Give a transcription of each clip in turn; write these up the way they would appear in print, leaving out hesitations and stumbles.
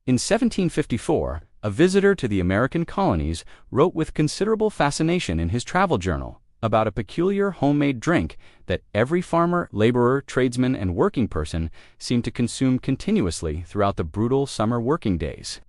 In 1754, a visitor to the American colonies wrote with considerable fascination in his travel journal about a peculiar homemade drink that every farmer, laborer, tradesman, and working person seemed to consume continuously throughout the brutal summer working days.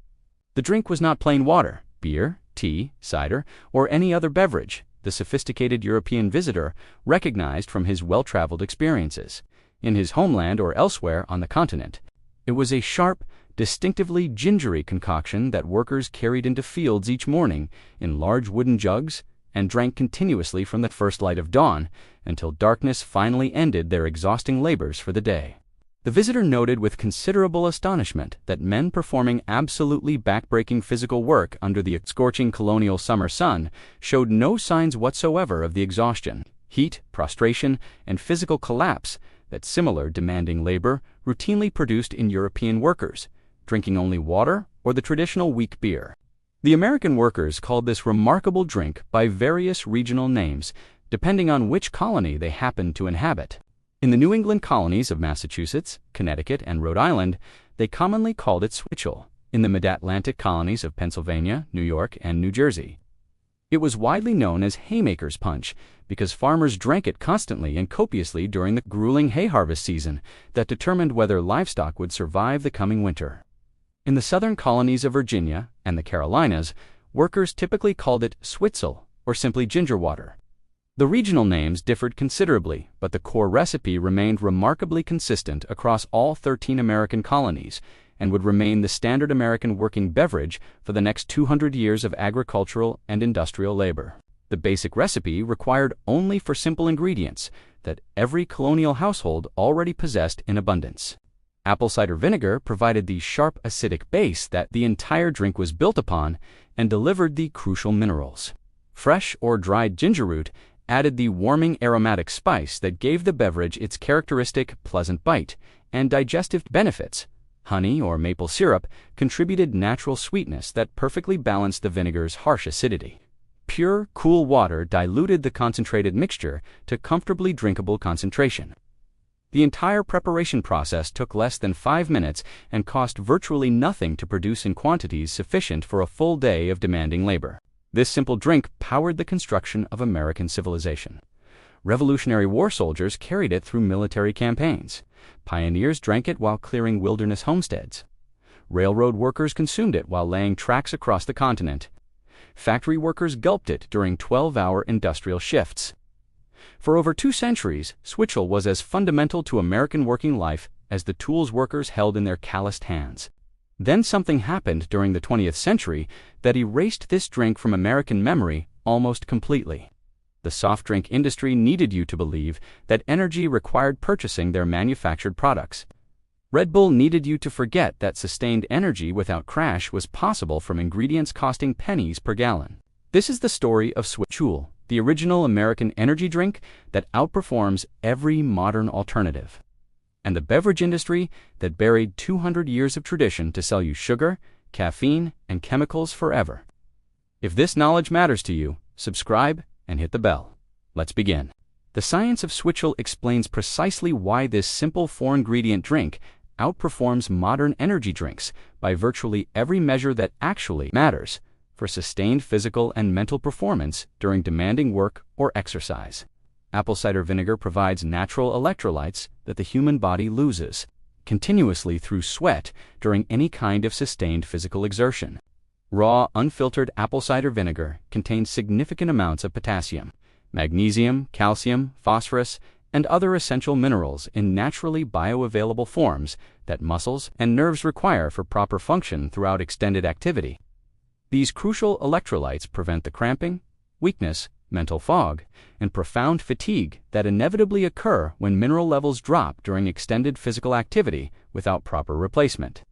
The drink was not plain water, beer, tea, cider, or any other beverage the sophisticated European visitor recognized from his well-traveled experiences, in his homeland or elsewhere on the continent. It was a sharp, distinctively gingery concoction that workers carried into fields each morning in large wooden jugs and drank continuously from the first light of dawn until darkness finally ended their exhausting labors for the day. The visitor noted with considerable astonishment that men performing absolutely backbreaking physical work under the scorching colonial summer sun showed no signs whatsoever of the exhaustion, heat, prostration, and physical collapse that similar demanding labor routinely produced in European workers, drinking only water or the traditional weak beer. The American workers called this remarkable drink by various regional names, depending on which colony they happened to inhabit. In the New England colonies of Massachusetts, Connecticut, and Rhode Island, they commonly called it Switchell. In the mid-Atlantic colonies of Pennsylvania, New York, and New Jersey, it was widely known as Haymaker's punch because farmers drank it constantly and copiously during the grueling hay harvest season that determined whether livestock would survive the coming winter. In the southern colonies of Virginia and the Carolinas, workers typically called it Switchel or simply ginger water. The regional names differed considerably, but the core recipe remained remarkably consistent across all 13 American colonies and would remain the standard American working beverage for the next 200 years of agricultural and industrial labor. The basic recipe required only for simple ingredients that every colonial household already possessed in abundance. Apple cider vinegar provided the sharp acidic base that the entire drink was built upon and delivered the crucial minerals. Fresh or dried ginger root added the warming aromatic spice that gave the beverage its characteristic pleasant bite and digestive benefits. Honey or maple syrup contributed natural sweetness that perfectly balanced the vinegar's harsh acidity. Pure, cool water diluted the concentrated mixture to comfortably drinkable concentration. The entire preparation process took less than 5 minutes and cost virtually nothing to produce in quantities sufficient for a full day of demanding labor. This simple drink powered the construction of American civilization. Revolutionary War soldiers carried it through military campaigns. Pioneers drank it while clearing wilderness homesteads. Railroad workers consumed it while laying tracks across the continent. Factory workers gulped it during 12-hour industrial shifts. For over 2 centuries, Switchell was as fundamental to American working life as the tools workers held in their calloused hands. Then something happened during the 20th century that erased this drink from American memory almost completely. The soft drink industry needed you to believe that energy required purchasing their manufactured products. Red Bull needed you to forget that sustained energy without crash was possible from ingredients costing pennies per gallon. This is the story of Switchell, the original American energy drink that outperforms every modern alternative, and the beverage industry that buried 200 years of tradition to sell you sugar, caffeine, and chemicals forever. If this knowledge matters to you, subscribe and hit the bell. Let's begin. The science of Switchell explains precisely why this simple 4-ingredient drink outperforms modern energy drinks by virtually every measure that actually matters for sustained physical and mental performance during demanding work or exercise. Apple cider vinegar provides natural electrolytes that the human body loses continuously through sweat during any kind of sustained physical exertion. Raw, unfiltered apple cider vinegar contains significant amounts of potassium, magnesium, calcium, phosphorus, and other essential minerals in naturally bioavailable forms that muscles and nerves require for proper function throughout extended activity. These crucial electrolytes prevent the cramping, weakness, mental fog, and profound fatigue that inevitably occur when mineral levels drop during extended physical activity without proper replacement.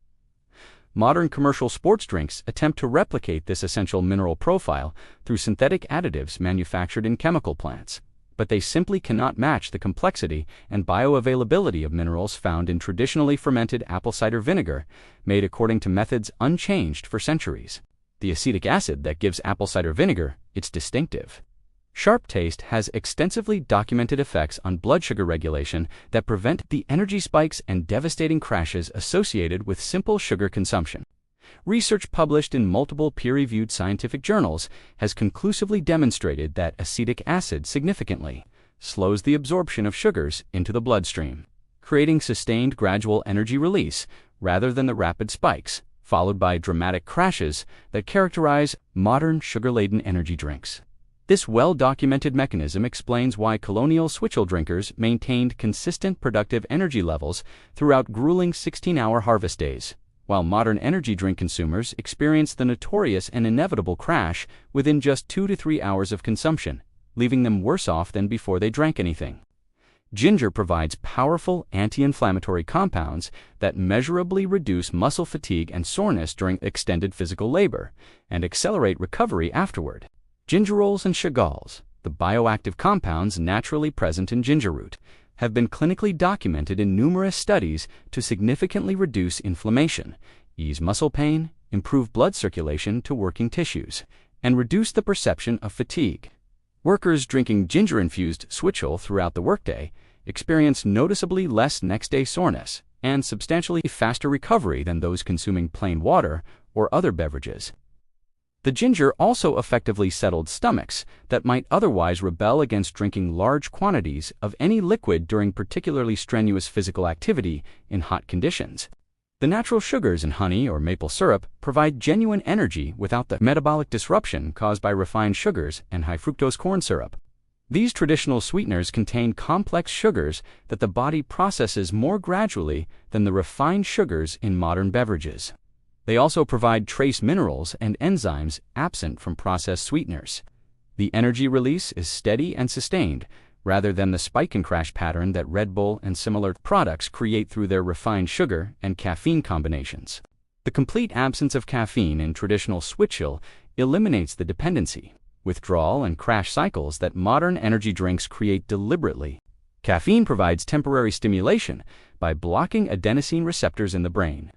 Modern commercial sports drinks attempt to replicate this essential mineral profile through synthetic additives manufactured in chemical plants, but they simply cannot match the complexity and bioavailability of minerals found in traditionally fermented apple cider vinegar made according to methods unchanged for centuries. The acetic acid that gives apple cider vinegar its distinctive sharp taste has extensively documented effects on blood sugar regulation that prevent the energy spikes and devastating crashes associated with simple sugar consumption. Research published in multiple peer-reviewed scientific journals has conclusively demonstrated that acetic acid significantly slows the absorption of sugars into the bloodstream, creating sustained gradual energy release rather than the rapid spikes, followed by dramatic crashes that characterize modern sugar-laden energy drinks. This well-documented mechanism explains why colonial Switchell drinkers maintained consistent productive energy levels throughout grueling 16-hour harvest days, while modern energy drink consumers experience the notorious and inevitable crash within just 2 to 3 hours of consumption, leaving them worse off than before they drank anything. Ginger provides powerful anti-inflammatory compounds that measurably reduce muscle fatigue and soreness during extended physical labor and accelerate recovery afterward. Gingerols and chagalls, the bioactive compounds naturally present in ginger root, have been clinically documented in numerous studies to significantly reduce inflammation, ease muscle pain, improve blood circulation to working tissues, and reduce the perception of fatigue. Workers drinking ginger-infused Switchell throughout the workday experience noticeably less next-day soreness and substantially faster recovery than those consuming plain water or other beverages. The ginger also effectively settled stomachs that might otherwise rebel against drinking large quantities of any liquid during particularly strenuous physical activity in hot conditions. The natural sugars in honey or maple syrup provide genuine energy without the metabolic disruption caused by refined sugars and high-fructose corn syrup. These traditional sweeteners contain complex sugars that the body processes more gradually than the refined sugars in modern beverages. They also provide trace minerals and enzymes absent from processed sweeteners. The energy release is steady and sustained, rather than the spike and crash pattern that Red Bull and similar products create through their refined sugar and caffeine combinations. The complete absence of caffeine in traditional Switchell eliminates the dependency, withdrawal, and crash cycles that modern energy drinks create deliberately. Caffeine provides temporary stimulation by blocking adenosine receptors in the brain.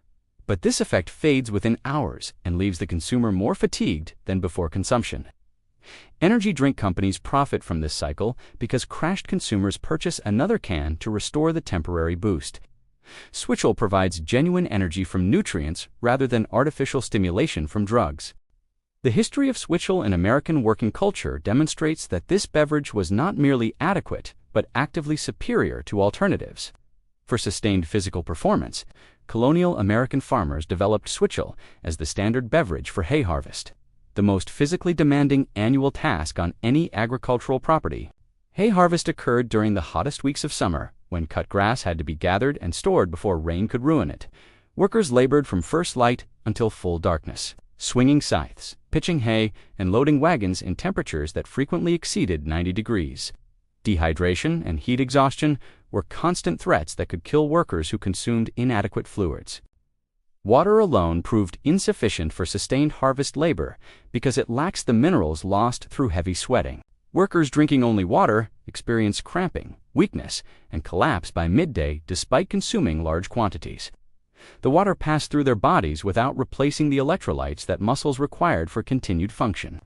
But this effect fades within hours and leaves the consumer more fatigued than before consumption. Energy drink companies profit from this cycle because crashed consumers purchase another can to restore the temporary boost. Switchell provides genuine energy from nutrients rather than artificial stimulation from drugs. The history of Switchell in American working culture demonstrates that this beverage was not merely adequate, but actively superior to alternatives. For sustained physical performance, colonial American farmers developed Switchell as the standard beverage for hay harvest, the most physically demanding annual task on any agricultural property. Hay harvest occurred during the hottest weeks of summer, when cut grass had to be gathered and stored before rain could ruin it. Workers labored from first light until full darkness, swinging scythes, pitching hay, and loading wagons in temperatures that frequently exceeded 90 degrees. Dehydration and heat exhaustion were constant threats that could kill workers who consumed inadequate fluids. Water alone proved insufficient for sustained harvest labor because it lacks the minerals lost through heavy sweating. Workers drinking only water experienced cramping, weakness, and collapse by midday despite consuming large quantities. The water passed through their bodies without replacing the electrolytes that muscles required for continued function.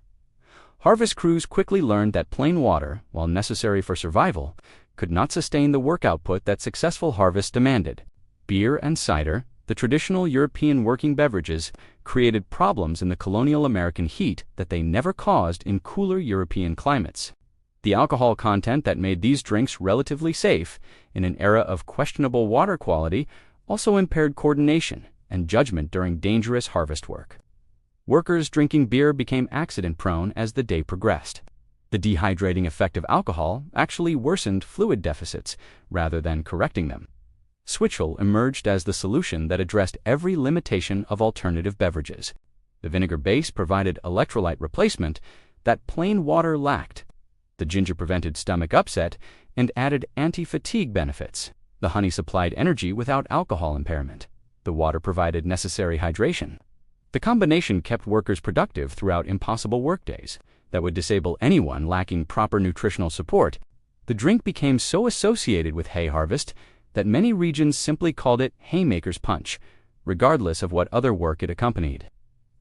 Harvest crews quickly learned that plain water, while necessary for survival, could not sustain the work output that successful harvest demanded. Beer and cider, the traditional European working beverages, created problems in the colonial American heat that they never caused in cooler European climates. The alcohol content that made these drinks relatively safe in an era of questionable water quality also impaired coordination and judgment during dangerous harvest work. Workers drinking beer became accident-prone as the day progressed. The dehydrating effect of alcohol actually worsened fluid deficits rather than correcting them. Switchell emerged as the solution that addressed every limitation of alternative beverages. The vinegar base provided electrolyte replacement that plain water lacked. The ginger prevented stomach upset and added anti-fatigue benefits. The honey supplied energy without alcohol impairment. The water provided necessary hydration. The combination kept workers productive throughout impossible workdays that would disable anyone lacking proper nutritional support. The drink became so associated with hay harvest that many regions simply called it Haymaker's Punch, regardless of what other work it accompanied.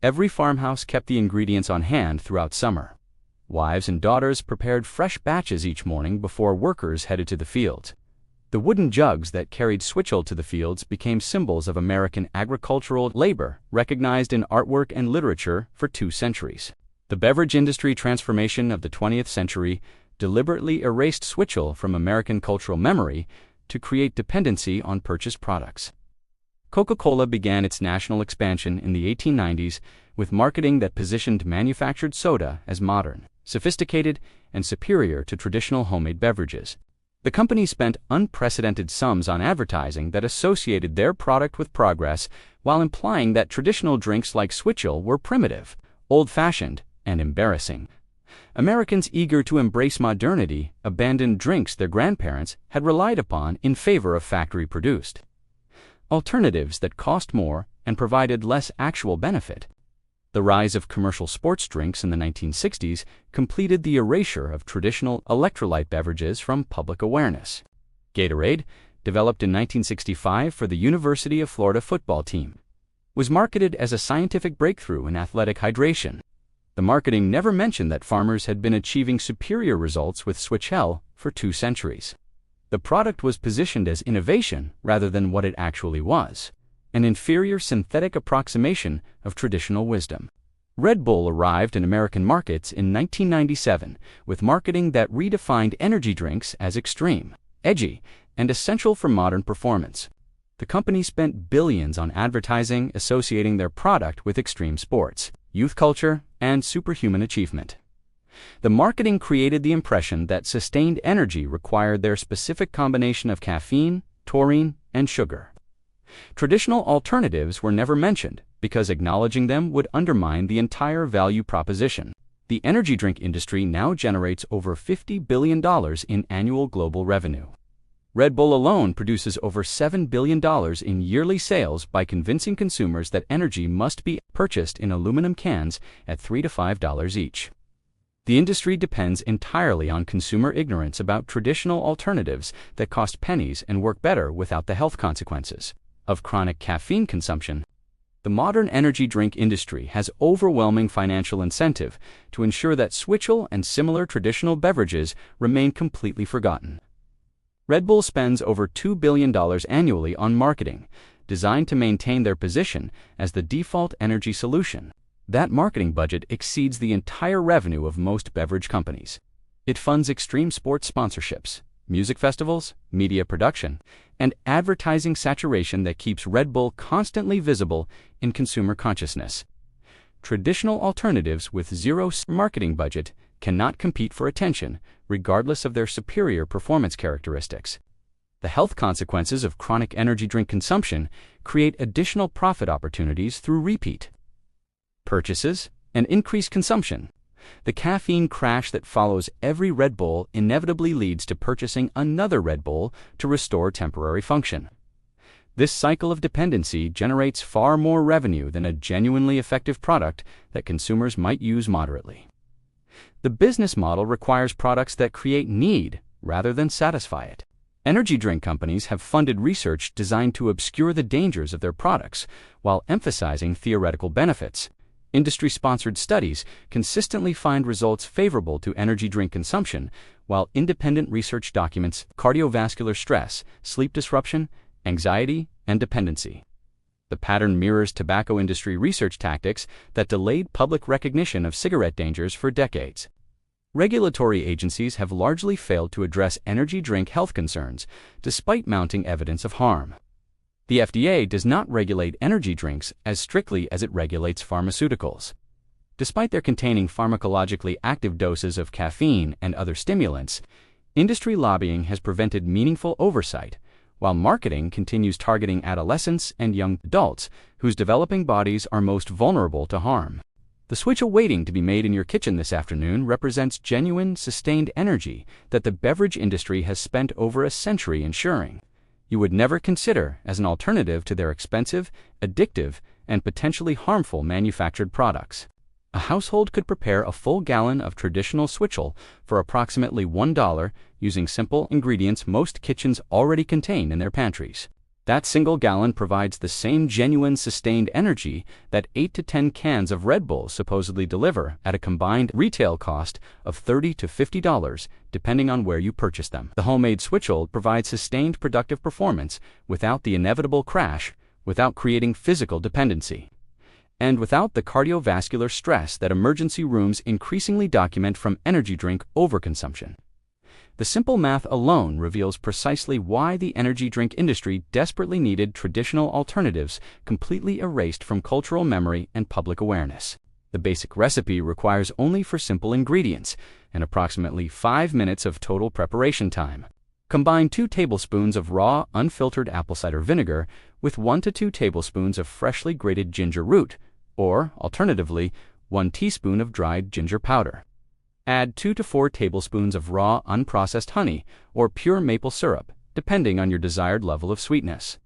Every farmhouse kept the ingredients on hand throughout summer. Wives and daughters prepared fresh batches each morning before workers headed to the fields. The wooden jugs that carried Switchell to the fields became symbols of American agricultural labor, recognized in artwork and literature for 2 centuries. The beverage industry transformation of the 20th century deliberately erased Switchell from American cultural memory to create dependency on purchased products. Coca-Cola began its national expansion in the 1890s with marketing that positioned manufactured soda as modern, sophisticated, and superior to traditional homemade beverages. The company spent unprecedented sums on advertising that associated their product with progress while implying that traditional drinks like Switchell were primitive, old-fashioned, and embarrassing. Americans eager to embrace modernity abandoned drinks their grandparents had relied upon in favor of factory-produced alternatives that cost more and provided less actual benefit. The rise of commercial sports drinks in the 1960s completed the erasure of traditional electrolyte beverages from public awareness. Gatorade, developed in 1965 for the University of Florida football team, was marketed as a scientific breakthrough in athletic hydration. The marketing never mentioned that farmers had been achieving superior results with Switchell for 2 centuries. The product was positioned as innovation rather than what it actually was, an inferior synthetic approximation of traditional wisdom. Red Bull arrived in American markets in 1997 with marketing that redefined energy drinks as extreme, edgy, and essential for modern performance. The company spent billions on advertising associating their product with extreme sports, youth culture, and superhuman achievement. The marketing created the impression that sustained energy required their specific combination of caffeine, taurine, and sugar. Traditional alternatives were never mentioned because acknowledging them would undermine the entire value proposition. The energy drink industry now generates over $50 billion in annual global revenue. Red Bull alone produces over $7 billion in yearly sales by convincing consumers that energy must be purchased in aluminum cans at $3 to $5 each. The industry depends entirely on consumer ignorance about traditional alternatives that cost pennies and work better without the health consequences of chronic caffeine consumption. The modern energy drink industry has overwhelming financial incentive to ensure that Switchell and similar traditional beverages remain completely forgotten. Red Bull spends over $2 billion annually on marketing, designed to maintain their position as the default energy solution. That marketing budget exceeds the entire revenue of most beverage companies. It funds extreme sports sponsorships, music festivals, media production, and advertising saturation that keeps Red Bull constantly visible in consumer consciousness. Traditional alternatives with zero marketing budget cannot compete for attention, regardless of their superior performance characteristics. The health consequences of chronic energy drink consumption create additional profit opportunities through repeat purchases and increased consumption. The caffeine crash that follows every Red Bull inevitably leads to purchasing another Red Bull to restore temporary function. This cycle of dependency generates far more revenue than a genuinely effective product that consumers might use moderately. The business model requires products that create need rather than satisfy it. Energy drink companies have funded research designed to obscure the dangers of their products while emphasizing theoretical benefits. Industry-sponsored studies consistently find results favorable to energy drink consumption, while independent research documents cardiovascular stress, sleep disruption, anxiety, and dependency. The pattern mirrors tobacco industry research tactics that delayed public recognition of cigarette dangers for decades. Regulatory agencies have largely failed to address energy drink health concerns, despite mounting evidence of harm. The FDA does not regulate energy drinks as strictly as it regulates pharmaceuticals. Despite their containing pharmacologically active doses of caffeine and other stimulants, industry lobbying has prevented meaningful oversight, while marketing continues targeting adolescents and young adults whose developing bodies are most vulnerable to harm. The Switchel waiting to be made in your kitchen this afternoon represents genuine, sustained energy that the beverage industry has spent over a century ensuring you would never consider as an alternative to their expensive, addictive, and potentially harmful manufactured products. A household could prepare a full gallon of traditional Switchel for approximately $1 using simple ingredients most kitchens already contain in their pantries. That single gallon provides the same genuine sustained energy that 8 to 10 cans of Red Bull supposedly deliver at a combined retail cost of $30 to $50, depending on where you purchase them. The homemade Switchel provides sustained productive performance without the inevitable crash, without creating physical dependency, and without the cardiovascular stress that emergency rooms increasingly document from energy drink overconsumption. The simple math alone reveals precisely why the energy drink industry desperately needed traditional alternatives completely erased from cultural memory and public awareness. The basic recipe requires only for simple ingredients and approximately 5 minutes of total preparation time. Combine 2 tablespoons of raw, unfiltered apple cider vinegar with 1 to 2 tablespoons of freshly grated ginger root, or, alternatively, 1 teaspoon of dried ginger powder. Add 2 to 4 tablespoons of raw, unprocessed honey or pure maple syrup, depending on your desired level of sweetness.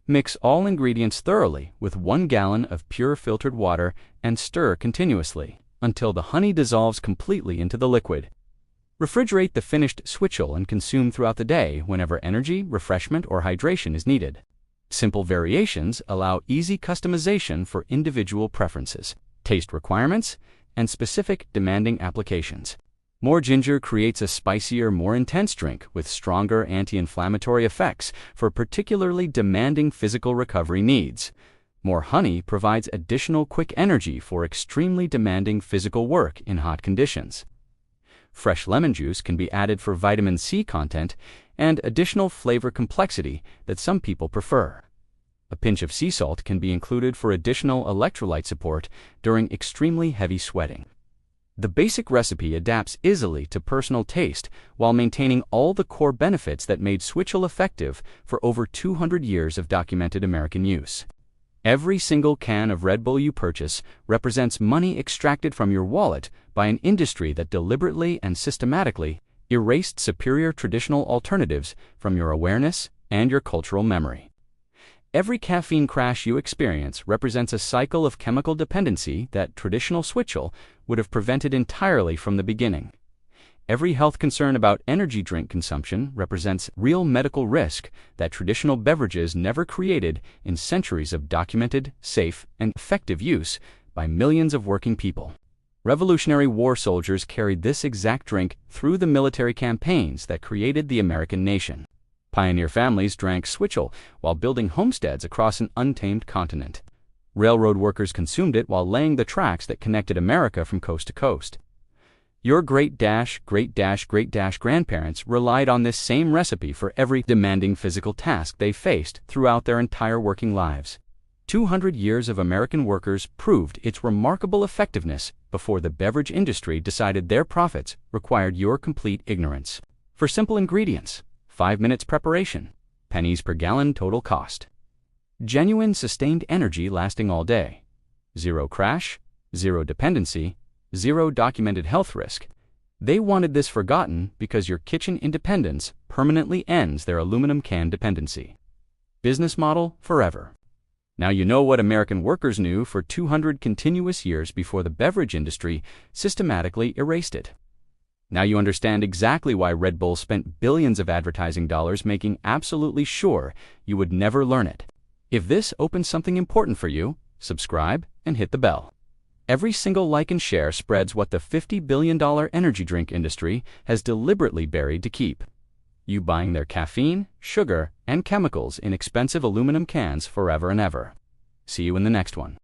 Mix all ingredients thoroughly with 1 gallon of pure filtered water and stir continuously until the honey dissolves completely into the liquid. Refrigerate the finished Switchel and consume throughout the day whenever energy, refreshment, or hydration is needed. Simple variations allow easy customization for individual preferences, taste requirements, and specific demanding applications. More ginger creates a spicier, more intense drink with stronger anti-inflammatory effects for particularly demanding physical recovery needs. More honey provides additional quick energy for extremely demanding physical work in hot conditions. Fresh lemon juice can be added for vitamin C content and additional flavor complexity that some people prefer. A pinch of sea salt can be included for additional electrolyte support during extremely heavy sweating. The basic recipe adapts easily to personal taste while maintaining all the core benefits that made Switchel effective for over 200 years of documented American use. Every single can of Red Bull you purchase represents money extracted from your wallet by an industry that deliberately and systematically erased superior traditional alternatives from your awareness and your cultural memory. Every caffeine crash you experience represents a cycle of chemical dependency that traditional Switchel would have prevented entirely from the beginning. Every health concern about energy drink consumption represents real medical risk that traditional beverages never created in centuries of documented, safe, and effective use by millions of working people. Revolutionary war soldiers carried this exact drink through the military campaigns that created the American nation. Pioneer families drank Switchel while building homesteads across an untamed continent. Railroad workers consumed it while laying the tracks that connected America from coast to coast. Your great-grandparents relied on this same recipe for every demanding physical task they faced throughout their entire working lives. 200 years of American workers proved its remarkable effectiveness before the beverage industry decided their profits required your complete ignorance. For simple ingredients, 5 minutes preparation, pennies per gallon total cost. Genuine sustained energy lasting all day. 0 crash, 0 dependency, 0 documented health risk. They wanted this forgotten because your kitchen independence permanently ends their aluminum can dependency. Business model forever. Now you know what American workers knew for 200 continuous years before the beverage industry systematically erased it. Now you understand exactly why Red Bull spent billions of advertising dollars making absolutely sure you would never learn it. If this opens something important for you, subscribe and hit the bell. Every single like and share spreads what the $50 billion energy drink industry has deliberately buried to keep you buying their caffeine, sugar, and chemicals in expensive aluminum cans forever and ever. See you in the next one.